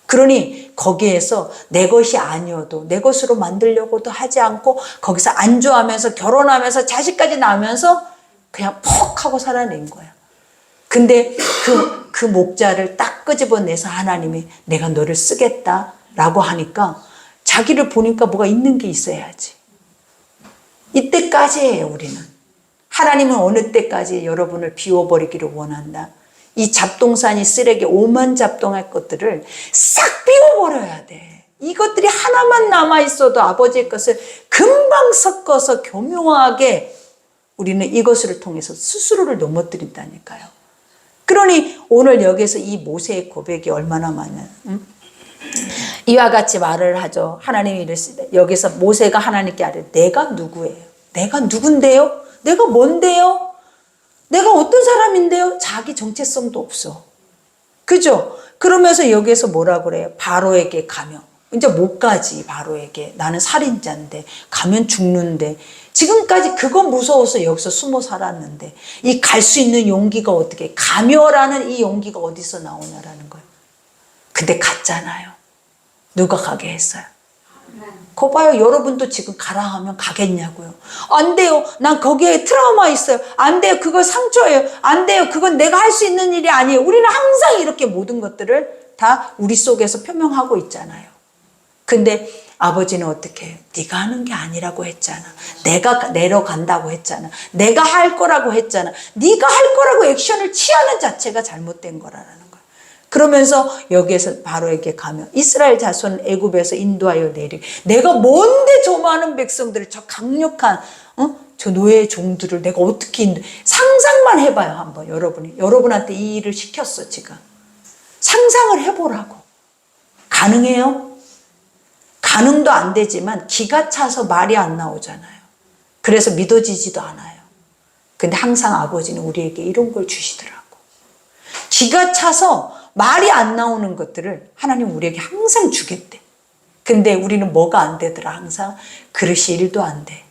그러니 거기에서 내 것이 아니어도 내 것으로 만들려고도 하지 않고 거기서 안주하면서 결혼하면서 자식까지 낳으면서 그냥 퍽 하고 살아낸 거야. 근데 그 목자를 딱 끄집어내서 하나님이 내가 너를 쓰겠다라고 하니까 자기를 보니까 뭐가 있는 게 있어야지. 이때까지예요, 우리는. 하나님은 어느 때까지 여러분을 비워버리기를 원한다. 이 잡동사니 쓰레기 오만 잡동할 것들을 싹 비워버려야 돼. 이것들이 하나만 남아있어도 아버지의 것을 금방 섞어서 교묘하게 우리는 이것을 통해서 스스로를 넘어뜨린다니까요. 그러니 오늘 여기서 이 모세의 고백이 얼마나 많아요. 이와 같이 말을 하죠. 하나님이 이르시되 여기서 모세가 하나님께 아뢰 내가 누구예요? 내가 누군데요? 내가 뭔데요? 내가 어떤 사람인데요? 자기 정체성도 없어. 그죠? 그러면서 여기에서 뭐라 그래요? 바로에게 가면. 이제 못 가지, 바로에게. 나는 살인자인데, 가면 죽는데. 지금까지 그거 무서워서 여기서 숨어 살았는데, 이 갈 수 있는 용기가 어떻게, 가며라는 이 용기가 어디서 나오냐라는 거예요. 근데 갔잖아요. 누가 가게 했어요? 거 봐요. 여러분도 지금 가라 하면 가겠냐고요. 안 돼요. 난 거기에 트라우마 있어요. 안 돼요. 그거 상처예요. 안 돼요. 그건 내가 할 수 있는 일이 아니에요. 우리는 항상 이렇게 모든 것들을 다 우리 속에서 표명하고 있잖아요. 근데 아버지는 어떻게 해요? 네가 하는 게 아니라고 했잖아. 내가 내려간다고 했잖아. 내가 할 거라고 했잖아. 네가 할 거라고 액션을 취하는 자체가 잘못된 거라는 거예요. 그러면서 여기에서 바로에게 가면 이스라엘 자손은 애굽에서 인도하여 내리 내가 뭔데 저 많은 백성들을 저 강력한 저 노예의 종들을 내가 어떻게 상상만 해봐요. 한번 여러분한테 이 일을 시켰어. 지금 상상을 해보라고. 가능해요? 가능도 안 되지만 기가 차서 말이 안 나오잖아요. 그래서 믿어지지도 않아요. 근데 항상 아버지는 우리에게 이런 걸 주시더라고. 기가 차서 말이 안 나오는 것들을 하나님 우리에게 항상 주겠대. 근데 우리는 뭐가 안 되더라. 항상 그릇이 1도 안 돼.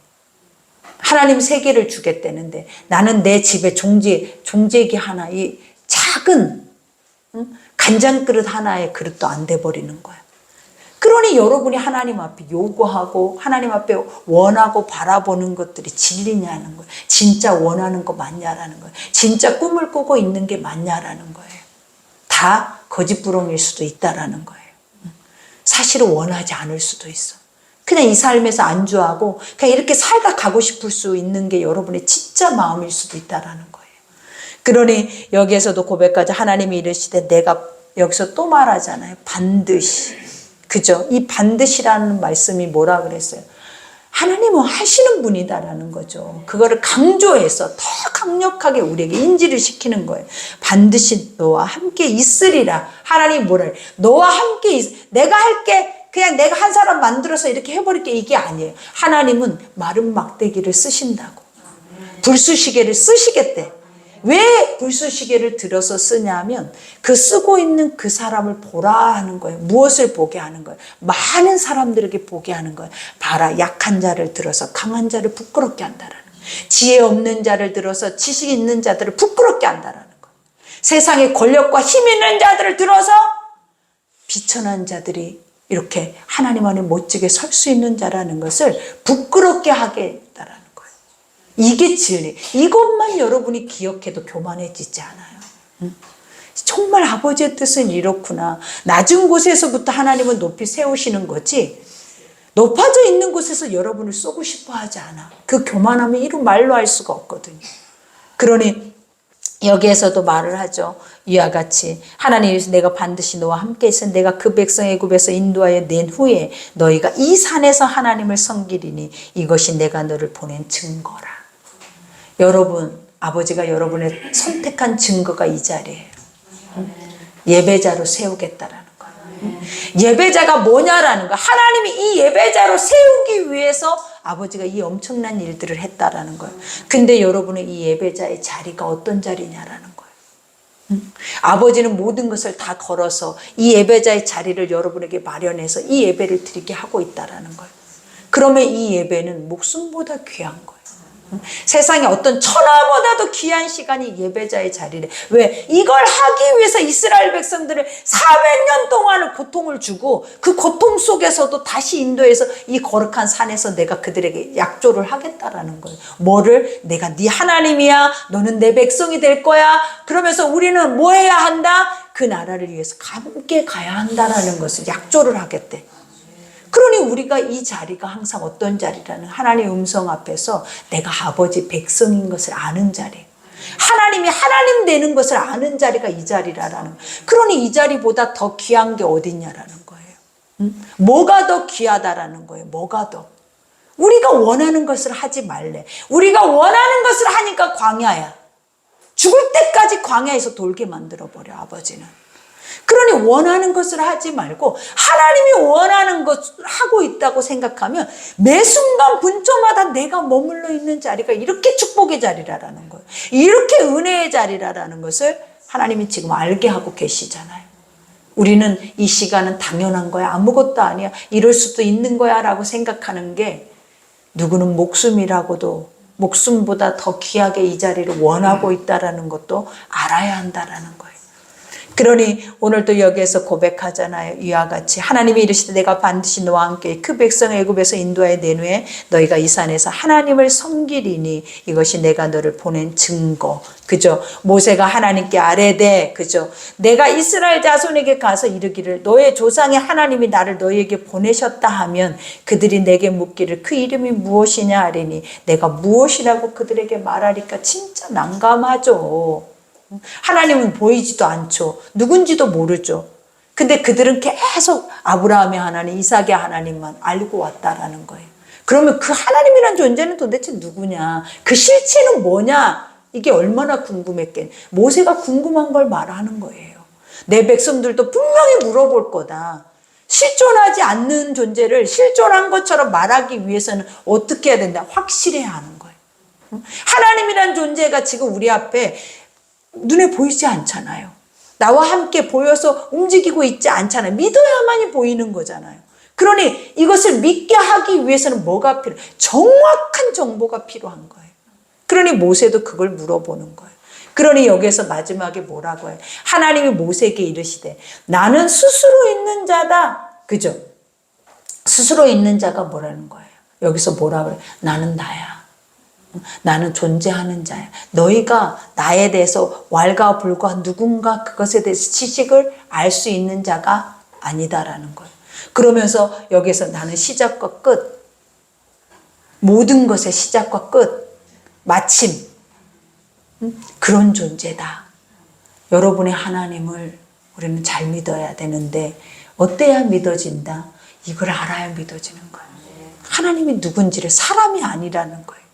하나님 3개를 주겠다는데 나는 내 집에 종제기 하나, 이 작은 간장그릇 하나의 그릇도 안 돼 버리는 거야. 그러니 여러분이 하나님 앞에 요구하고 하나님 앞에 원하고 바라보는 것들이 진리냐는 거예요. 진짜 원하는 거 맞냐라는 거예요. 진짜 꿈을 꾸고 있는 게 맞냐라는 거예요. 다 거짓부렁일 수도 있다라는 거예요. 사실은 원하지 않을 수도 있어. 그냥 이 삶에서 안주하고 그냥 이렇게 살다 가고 싶을 수 있는 게 여러분의 진짜 마음일 수도 있다라는 거예요. 그러니 여기에서도 고백하자. 하나님이 이르시되 내가 여기서 또 말하잖아요. 반드시. 그죠? 이 반드시라는 말씀이 뭐라 그랬어요? 하나님은 하시는 분이다라는 거죠. 그거를 강조해서 더 강력하게 우리에게 인지를 시키는 거예요. 반드시 너와 함께 있으리라. 하나님이 뭐라 해요? 너와 함께 내가 할게. 그냥 내가 한 사람 만들어서 이렇게 해버릴게. 이게 아니에요. 하나님은 마른 막대기를 쓰신다고. 불쑤시개를 쓰시겠대. 왜 불쑤시개를 들어서 쓰냐면 그 쓰고 있는 그 사람을 보라 하는 거예요. 무엇을 보게 하는 거예요? 많은 사람들에게 보게 하는 거예요. 봐라, 약한 자를 들어서 강한 자를 부끄럽게 한다라는 거예요. 지혜 없는 자를 들어서 지식 있는 자들을 부끄럽게 한다라는 거예요. 세상에 권력과 힘 있는 자들을 들어서 비천한 자들이 이렇게 하나님 안에 멋지게 설 수 있는 자라는 것을 부끄럽게 하겠다라는 거예요. 이게 진리. 이것만 여러분이 기억해도 교만해지지 않아요. 정말 아버지의 뜻은 이렇구나. 낮은 곳에서부터 하나님은 높이 세우시는 거지. 높아져 있는 곳에서 여러분을 쏘고 싶어 하지 않아. 그 교만함이 이루 말로 할 수가 없거든요. 그러니 여기에서도 말을 하죠. 이와 같이 하나님께서 내가 반드시 너와 함께 있어 내가 그 백성 애굽에서 인도하여 낸 후에 너희가 이 산에서 하나님을 섬기리니 이것이 내가 너를 보낸 증거라. 여러분, 아버지가 여러분의 선택한 증거가 이 자리예요. 예배자로 세우겠다라는 거예요. 예배자가 뭐냐라는 거. 하나님이 이 예배자로 세우기 위해서 아버지가 이 엄청난 일들을 했다라는 거예요. 근데 여러분은 이 예배자의 자리가 어떤 자리냐라는 거예요. 아버지는 모든 것을 다 걸어서 이 예배자의 자리를 여러분에게 마련해서 이 예배를 드리게 하고 있다라는 거예요. 그러면 이 예배는 목숨보다 귀한 거예요. 세상에 어떤 천하보다도 귀한 시간이 예배자의 자리래. 왜? 이걸 하기 위해서 이스라엘 백성들을 400년 동안을 고통을 주고 그 고통 속에서도 다시 인도해서 이 거룩한 산에서 내가 그들에게 약조를 하겠다라는 거예요. 뭐를? 내가 네 하나님이야. 너는 내 백성이 될 거야. 그러면서 우리는 뭐 해야 한다? 그 나라를 위해서 함께 가야 한다라는 것을 약조를 하겠대. 그러니 우리가 이 자리가 항상 어떤 자리라는 하나님의 음성 앞에서 내가 아버지 백성인 것을 아는 자리. 하나님이 하나님 되는 것을 아는 자리가 이 자리라는. 그러니 이 자리보다 더 귀한 게 어딨냐라는 거예요. 뭐가 더 귀하다라는 거예요. 뭐가 더. 우리가 원하는 것을 하지 말래. 우리가 원하는 것을 하니까 광야야. 죽을 때까지 광야에서 돌게 만들어버려 아버지는. 그러니 원하는 것을 하지 말고 하나님이 원하는 것을 하고 있다고 생각하면 매 순간 분초마다 내가 머물러 있는 자리가 이렇게 축복의 자리라는 거예요. 이렇게 은혜의 자리라는 것을 하나님이 지금 알게 하고 계시잖아요. 우리는 이 시간은 당연한 거야. 아무것도 아니야. 이럴 수도 있는 거야 라고 생각하는 게 누구는 목숨이라고도 목숨보다 더 귀하게 이 자리를 원하고 있다는 것도 알아야 한다는 거예요. 그러니 오늘도 여기에서 고백하잖아요. 이와 같이 하나님이 이르시되 내가 반드시 너와 함께 그 백성 애굽에서 인도하여 낸 후에 너희가 이 산에서 하나님을 섬기리니 이것이 내가 너를 보낸 증거. 그죠? 모세가 하나님께 아뢰되 그죠? 내가 이스라엘 자손에게 가서 이르기를 너의 조상의 하나님이 나를 너희에게 보내셨다 하면 그들이 내게 묻기를 그 이름이 무엇이냐 하리니 내가 무엇이라고 그들에게 말하리까. 진짜 난감하죠. 하나님은 보이지도 않죠. 누군지도 모르죠. 근데 그들은 계속 아브라함의 하나님, 이삭의 하나님만 알고 왔다라는 거예요. 그러면 그 하나님이란 존재는 도대체 누구냐? 그 실체는 뭐냐? 이게 얼마나 궁금했겠니? 모세가 궁금한 걸 말하는 거예요. 내 백성들도 분명히 물어볼 거다. 실존하지 않는 존재를 실존한 것처럼 말하기 위해서는 어떻게 해야 된다? 확실해야 하는 거예요. 하나님이란 존재가 지금 우리 앞에 눈에 보이지 않잖아요. 나와 함께 보여서 움직이고 있지 않잖아요. 믿어야만이 보이는 거잖아요. 그러니 이것을 믿게 하기 위해서는 뭐가 필요해요? 정확한 정보가 필요한 거예요. 그러니 모세도 그걸 물어보는 거예요. 그러니 여기에서 마지막에 뭐라고 해요? 하나님이 모세에게 이르시되 나는 스스로 있는 자다. 그죠? 스스로 있는 자가 뭐라는 거예요? 여기서 뭐라고 해요? 나는 나야. 나는 존재하는 자야. 너희가 나에 대해서 왈가불가 누군가 그것에 대해서 지식을 알 수 있는 자가 아니다라는 거예요. 그러면서 여기서 나는 시작과 끝, 모든 것의 시작과 끝, 마침 그런 존재다. 여러분의 하나님을 우리는 잘 믿어야 되는데 어때야 믿어진다? 이걸 알아야 믿어지는 거예요. 하나님이 누군지를, 사람이 아니라는 거예요.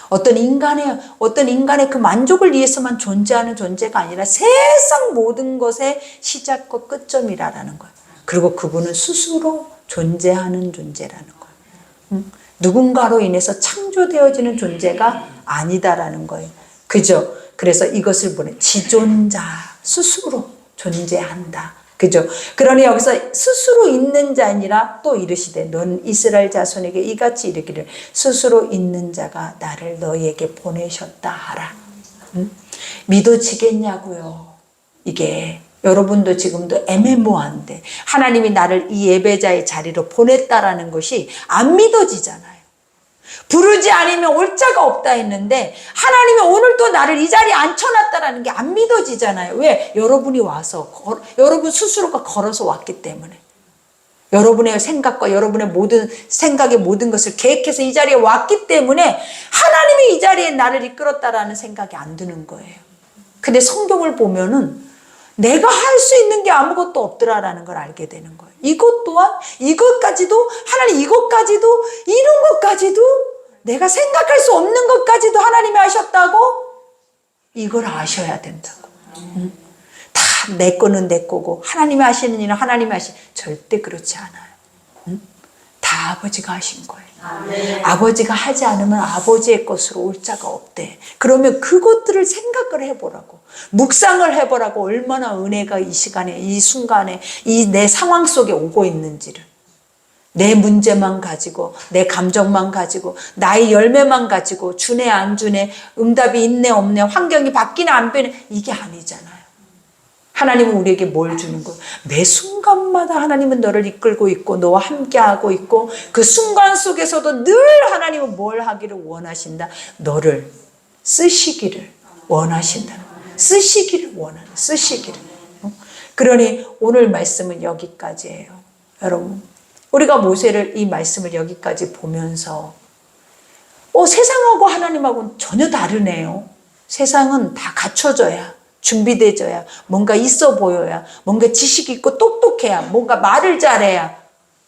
어떤 인간의 그 만족을 위해서만 존재하는 존재가 아니라 세상 모든 것의 시작과 끝점이라는 거예요. 그리고 그분은 스스로 존재하는 존재라는 거예요. 누군가로 인해서 창조되어지는 존재가 아니다라는 거예요. 그죠? 그래서 이것을 보내 지존자, 스스로 존재한다. 그죠? 그러니 여기서 스스로 있는 자니라 또 이르시되 넌 이스라엘 자손에게 이같이 이르기를 스스로 있는 자가 나를 너희에게 보내셨다 하라. 믿어지겠냐고요. 이게 여러분도 지금도 애매모호한데 하나님이 나를 이 예배자의 자리로 보냈다라는 것이 안 믿어지잖아요. 부르지 않으면 올 자가 없다 했는데 하나님이 오늘 또 나를 이 자리에 앉혀놨다라는 게 안 믿어지잖아요. 왜? 여러분이 와서 여러분 스스로가 걸어서 왔기 때문에. 여러분의 생각과 여러분의 모든 생각의 모든 것을 계획해서 이 자리에 왔기 때문에 하나님이 이 자리에 나를 이끌었다라는 생각이 안 드는 거예요. 근데 성경을 보면은 내가 할 수 있는 게 아무것도 없더라라는 걸 알게 되는 거예요. 이것 또한 이것까지도 하나님 이것까지도 이런 것까지도 내가 생각할 수 없는 것까지도 하나님이 하셨다고? 이걸 아셔야 된다고. 다 내 거는 내 거고 하나님이 하시는 일은 하나님이 절대 그렇지 않아요. 다 아버지가 하신 거예요. 아버지가 하지 않으면 아버지의 것으로 올 자가 없대. 그러면 그것들을 생각을 해보라고, 묵상을 해보라고. 얼마나 은혜가 이 시간에 이 순간에 이 내 상황 속에 오고 있는지를, 내 문제만 가지고 내 감정만 가지고 나의 열매만 가지고 주네 안 주네, 응답이 있네 없네, 환경이 바뀌네 안 바뀌네, 이게 아니잖아요. 하나님은 우리에게 뭘 주는 거예요? 매 순간마다 하나님은 너를 이끌고 있고 너와 함께하고 있고 그 순간 속에서도 늘 하나님은 뭘 하기를 원하신다? 너를 쓰시기를 원하신다. 쓰시기를 원하는, 쓰시기를. 그러니 오늘 말씀은 여기까지예요. 여러분, 우리가 모세를 이 말씀을 여기까지 보면서 세상하고 하나님하고는 전혀 다르네요. 세상은 다 갖춰져야, 준비되어야, 뭔가 있어 보여야, 뭔가 지식이 있고 똑똑해야, 뭔가 말을 잘해야,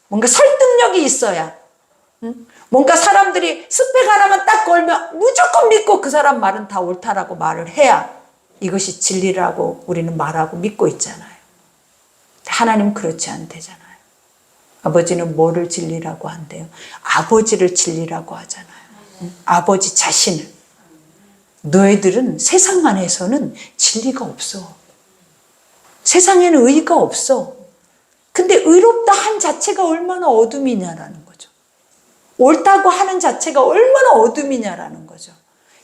뭔가 설득력이 있어야, 뭔가 사람들이 스펙 하나만 딱 걸면 무조건 믿고 그 사람 말은 다 옳다라고 말을 해야 이것이 진리라고 우리는 말하고 믿고 있잖아요. 하나님은 그렇지 않대잖아요. 아버지는 뭐를 진리라고 한대요? 아버지를 진리라고 하잖아요. 아버지 자신을. 너희들은 세상 안에서는 진리가 없어. 세상에는 의가 없어. 근데 의롭다 한 자체가 얼마나 어둠이냐라는 거죠. 옳다고 하는 자체가 얼마나 어둠이냐라는 거죠.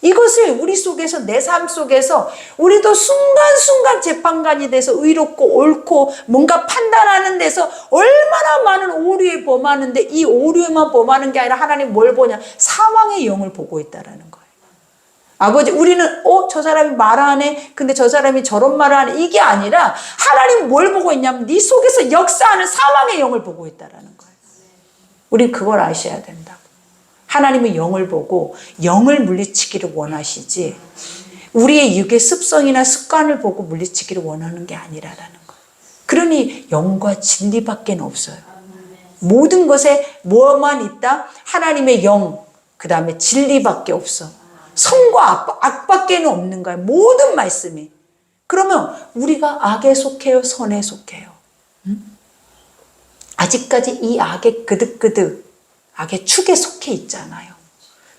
이것을 우리 속에서, 내 삶 속에서 우리도 순간순간 재판관이 돼서 의롭고 옳고 뭔가 판단하는 데서 얼마나 많은 오류에 범하는데, 이 오류에만 범하는 게 아니라 하나님 뭘 보냐? 사망의 영을 보고 있다라는 거예요. 아버지, 우리는 저 사람이 말하네, 근데 저 사람이 저런 말을 하네, 이게 아니라 하나님 뭘 보고 있냐면 네 속에서 역사하는 사망의 영을 보고 있다라는 거예요. 우린 그걸 아셔야 된다고. 하나님은 영을 보고 영을 물리치기를 원하시지 우리의 육의 습성이나 습관을 보고 물리치기를 원하는 게 아니라라는 거예요. 그러니 영과 진리밖에 없어요. 모든 것에 뭐만 있다? 하나님의 영, 그 다음에 진리밖에 없어. 선과 악밖에 없는 거예요. 모든 말씀이. 그러면 우리가 악에 속해요? 선에 속해요? 아직까지 이 악의 그득그득, 악의 축에 속해 있잖아요.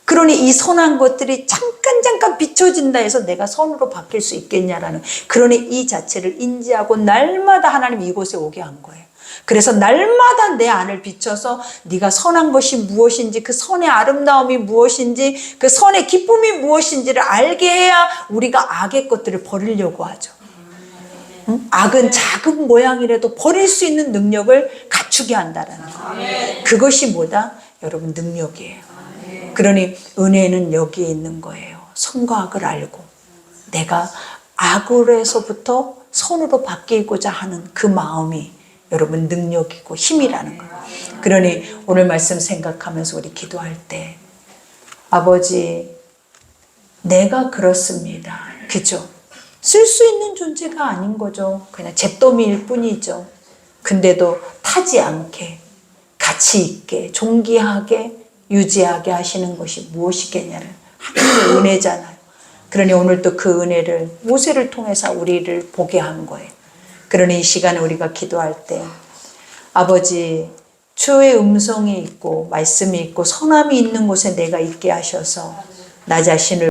그러니 이 선한 것들이 잠깐 비춰진다 해서 내가 선으로 바뀔 수 있겠냐라는, 그러니 이 자체를 인지하고 날마다 하나님 이곳에 오게 한 거예요. 그래서 날마다 내 안을 비춰서 네가 선한 것이 무엇인지, 그 선의 아름다움이 무엇인지, 그 선의 기쁨이 무엇인지를 알게 해야 우리가 악의 것들을 버리려고 하죠. 악은 작은 모양이라도 버릴 수 있는 능력을 갖추게 한다라는 거예요. 그것이 뭐다? 여러분, 능력이에요. 그러니 은혜는 여기에 있는 거예요. 선과 악을 알고 내가 악으로서부터 선으로 바뀌고자 하는 그 마음이 여러분 능력이고 힘이라는 거예요. 그러니 오늘 말씀 생각하면서 우리 기도할 때, 아버지, 내가 그렇습니다. 그죠? 쓸 수 있는 존재가 아닌 거죠. 그냥 잿더미일 뿐이죠. 근데도 타지 않게 가치 있게 존귀하게 유지하게 하시는 것이 무엇이겠냐를 하나님의 은혜잖아요. 그러니 오늘 또 그 은혜를 모세를 통해서 우리를 보게 한 거예요. 그러니 이 시간에 우리가 기도할 때, 아버지, 주의 음성이 있고 말씀이 있고 선함이 있는 곳에 내가 있게 하셔서 나 자신을